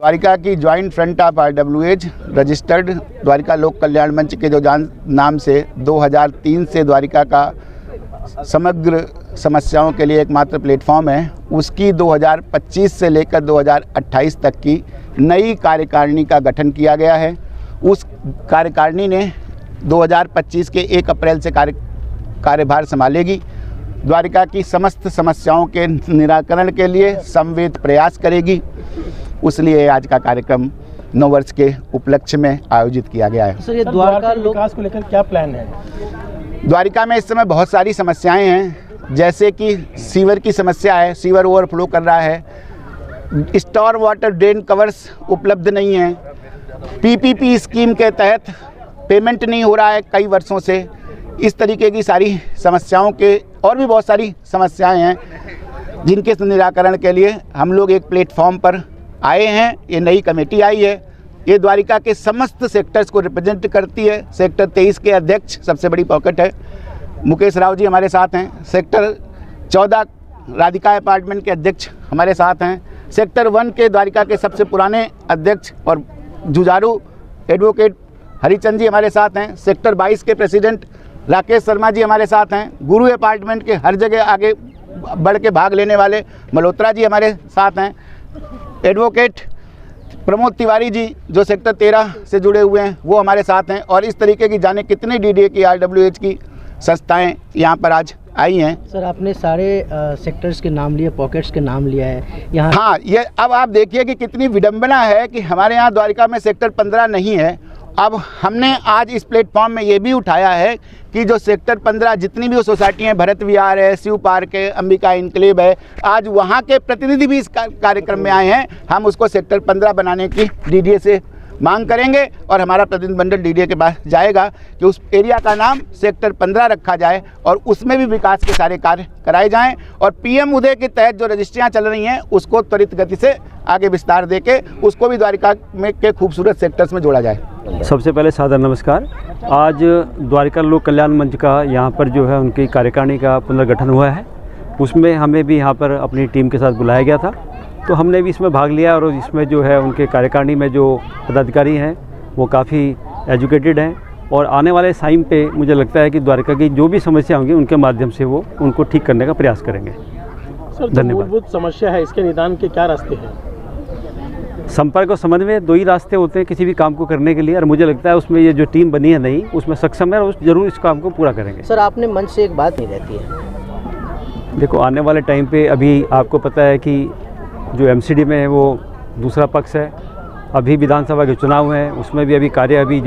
द्वारिका की joint front of RWH registered Dwarka Lok Kalyan मंच के जो नाम से 2003 से द्वारिका का समग्र समस्याओं के लिए एकमात्र प्लेटफॉर्म है, उसकी 2025 से लेकर 2028 तक की नई कार्यकारिणी का गठन किया गया है। उस कार्यकारिणी ने 2025 के 1 अप्रैल से कार्यभार संभालेगी। द्वारिका की समस्त समस्याओं के निराकरण के लिए समवेत प्रयास करेगी। उसलिए आज का कार्यक्रम 9 वर्ष के उपलक्ष्य में आयोजित किया गया है। सर, ये द्वारका विकास को लेकर क्या प्लान है? द्वारिका में इस समय बहुत सारी समस्याएं हैं, जैसे कि सीवर की समस्या है, सीवर ओवरफ्लो कर रहा है, स्टॉर्म वाटर ड्रेन कवर्स उपलब्ध नहीं है, PPP स्कीम के तहत पेमेंट नहीं हो रहा है कई वर्षों से। इस तरीके की सारी समस्याओं के और भी बहुत सारी समस्याएं हैं जिनके निराकरण के लिए हम लोग एक प्लेटफॉर्म पर आए हैं। ये नई कमेटी आई है, ये द्वारिका के समस्त सेक्टर्स को रिप्रेजेंट करती है। सेक्टर 23 के अध्यक्ष सबसे बड़ी पॉकेट है, मुकेश राव जी हमारे साथ हैं। सेक्टर 14 राधिका अपार्टमेंट के अध्यक्ष हमारे साथ हैं। सेक्टर 1 के द्वारिका के सबसे पुराने अध्यक्ष और जुझारू एडवोकेट हरिचंद जी हमारे साथ हैं। सेक्टर 22 के प्रेसिडेंट राकेश शर्मा जी हमारे साथ हैं। गुरु अपार्टमेंट के हर जगह आगे बढ़ के भाग लेने वाले मल्होत्रा जी हमारे साथ हैं। एडवोकेट प्रमोद तिवारी जी जो सेक्टर 13 से जुड़े हुए हैं वो हमारे साथ हैं। और इस तरीके की जाने कितनी DDA की RWH की संस्थाएं यहाँ पर आज आई हैं। सर, आपने सारे सेक्टर्स के नाम लिए, पॉकेट्स के नाम लिया है यहाँ। हाँ, ये अब आप देखिए कि कितनी विडंबना है कि हमारे यहाँ द्वारिका में सेक्टर 15 नहीं है। अब हमने आज इस प्लेटफॉर्म में ये भी उठाया है कि जो सेक्टर 15 जितनी भी वो सोसाइटियाँ हैं, भरत विहार है, शिव पार्क है, अंबिका इनक्लेव है, आज वहाँ के प्रतिनिधि भी इस कार्यक्रम में आए हैं। हम उसको सेक्टर 15 बनाने की DDA से मांग करेंगे और हमारा प्रतिनिधिमंडल DDA के पास जाएगा कि उस एरिया का नाम सेक्टर 15 रखा जाए और उसमें भी विकास के सारे कार्य कराए जाएं और PM उदय के तहत जो रजिस्ट्रियाँ चल रही हैं उसको त्वरित गति से आगे विस्तार देके उसको भी द्वारिका में के खूबसूरत सेक्टर्स में जोड़ा जाए। सबसे पहले सादर नमस्कार। आज द्वारिका लोक कल्याण मंच का यहाँ पर जो है उनकी कार्यकारिणी का पुनर्गठन हुआ है, उसमें हमें भी यहाँ पर अपनी टीम के साथ बुलाया गया था, तो हमने भी इसमें भाग लिया। और इसमें जो है उनके कार्यकारिणी में जो पदाधिकारी हैं वो काफ़ी एजुकेटेड हैं और आने वाले टाइम पे मुझे लगता है कि द्वारिका की जो भी समस्या होंगी उनके माध्यम से वो उनको ठीक करने का प्रयास करेंगे। सर, जो मूलभूत समस्या है इसके निदान के क्या रास्ते हैं? संपर्क और समन्वय 2 ही रास्ते होते हैं किसी भी काम को करने के लिए, और मुझे लगता है उसमें ये जो टीम बनी है नई उसमें सक्षम है और उस जरूर इस काम को पूरा करेंगे। सर, आपने मंच से एक बात नहीं रहती है। देखो, आने वाले टाइम पे अभी आपको पता है कि जो MCD में है वो दूसरा पक्ष है, अभी विधानसभा के चुनाव हैं, उसमें भी अभी कार्य अभी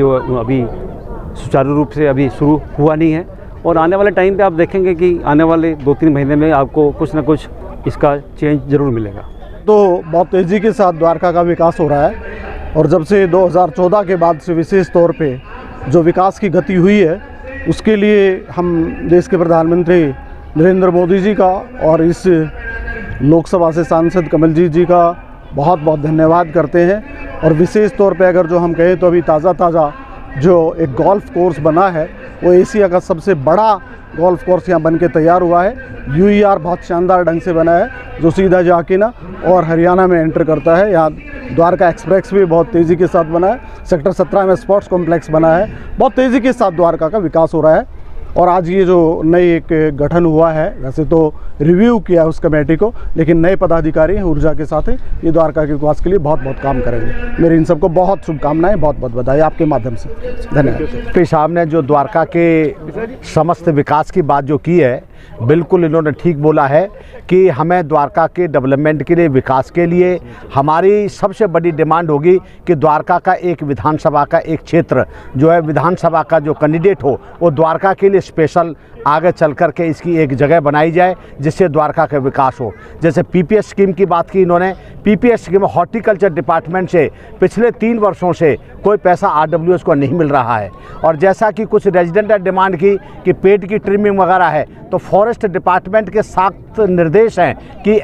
सुचारू रूप से अभी शुरू हुआ नहीं है। और आने वाले टाइम पे आप देखेंगे कि आने वाले 2-3 महीने में आपको कुछ ना कुछ इसका चेंज ज़रूर मिलेगा। तो बहुत तेज़ी के साथ द्वारका का विकास हो रहा है और जब से 2014 के बाद से विशेष तौर पे जो विकास की गति हुई है उसके लिए हम देश के प्रधानमंत्री नरेंद्र मोदी जी का और इस लोकसभा से सांसद कमलजीत जी का बहुत बहुत धन्यवाद करते हैं। और विशेष तौर पे अगर जो हम कहें तो अभी ताज़ा जो एक गोल्फ कोर्स बना है वो एशिया का सबसे बड़ा गोल्फ कोर्स यहाँ बन के तैयार हुआ है। UER बहुत शानदार ढंग से बना है जो सीधा जाके ना और हरियाणा में एंटर करता है। यहाँ द्वारका एक्सप्रेस भी बहुत तेज़ी के साथ बना है। सेक्टर 17 में स्पोर्ट्स कॉम्प्लेक्स बना है। बहुत तेज़ी के साथ द्वारका का विकास हो रहा है। और आज ये जो नई एक गठन हुआ है, वैसे तो रिव्यू किया उस कमेटी को, लेकिन नए पदाधिकारी हैं ऊर्जा के साथ, ये द्वारका के विकास के लिए बहुत बहुत काम करेंगे। मेरी इन सबको बहुत शुभकामनाएं, बहुत बहुत बधाई आपके माध्यम से। धन्यवाद। पी साहब ने जो द्वारका के समस्त विकास की बात जो की है, बिल्कुल इन्होंने ठीक बोला है कि हमें द्वारका के डेवलपमेंट के लिए, विकास के लिए हमारी सबसे बड़ी डिमांड होगी कि द्वारका का एक विधानसभा का एक क्षेत्र जो है, विधानसभा का जो कैंडिडेट हो वो द्वारका के लिए स्पेशल आगे चल कर के इसकी एक जगह बनाई जाए जिससे द्वारका का विकास हो। जैसे PPS स्कीम की बात की इन्होंने, PPS स्कीम हॉर्टिकल्चर डिपार्टमेंट से पिछले 3 वर्षों से कोई पैसा RWH को नहीं मिल रहा है। और जैसा कि कुछ रेजिडेंट डिमांड की कि पेड़ की ट्रिमिंग वगैरह है, तो फॉरेस्ट डिपार्टमेंट के सख्त निर्देश हैं कि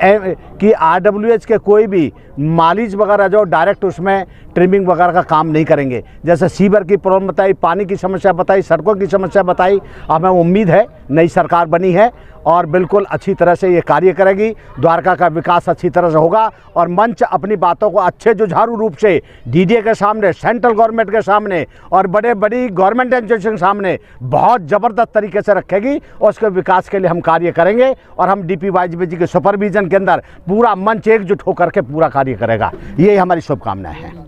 RWH के कोई भी मालीज वगैरह जो डायरेक्ट उसमें ट्रिमिंग वगैरह का काम नहीं करेंगे। जैसे सीवर की प्रॉब्लम बताई, पानी की समस्या बताई, सड़कों की समस्या बताई, हमें उम्मीद है नई सरकार बनी है और बिल्कुल अच्छी तरह से ये कार्य करेगी। द्वारका का विकास अच्छी तरह से होगा और मंच अपनी बातों को अच्छे जुझारू रूप से डीडीए के सामने, सेंट्रल गवर्नमेंट के सामने और बड़ी गवर्नमेंट एजेंसी के सामने बहुत ज़बरदस्त तरीके से रखेगी और उसके विकास के लिए हम कार्य करेंगे और हम डीपी वाजपेयी जी के सुपरविजन के अंदर पूरा मंच एकजुट होकर के पूरा कार्य करेगा। ये हमारी शुभकामनाएं हैं।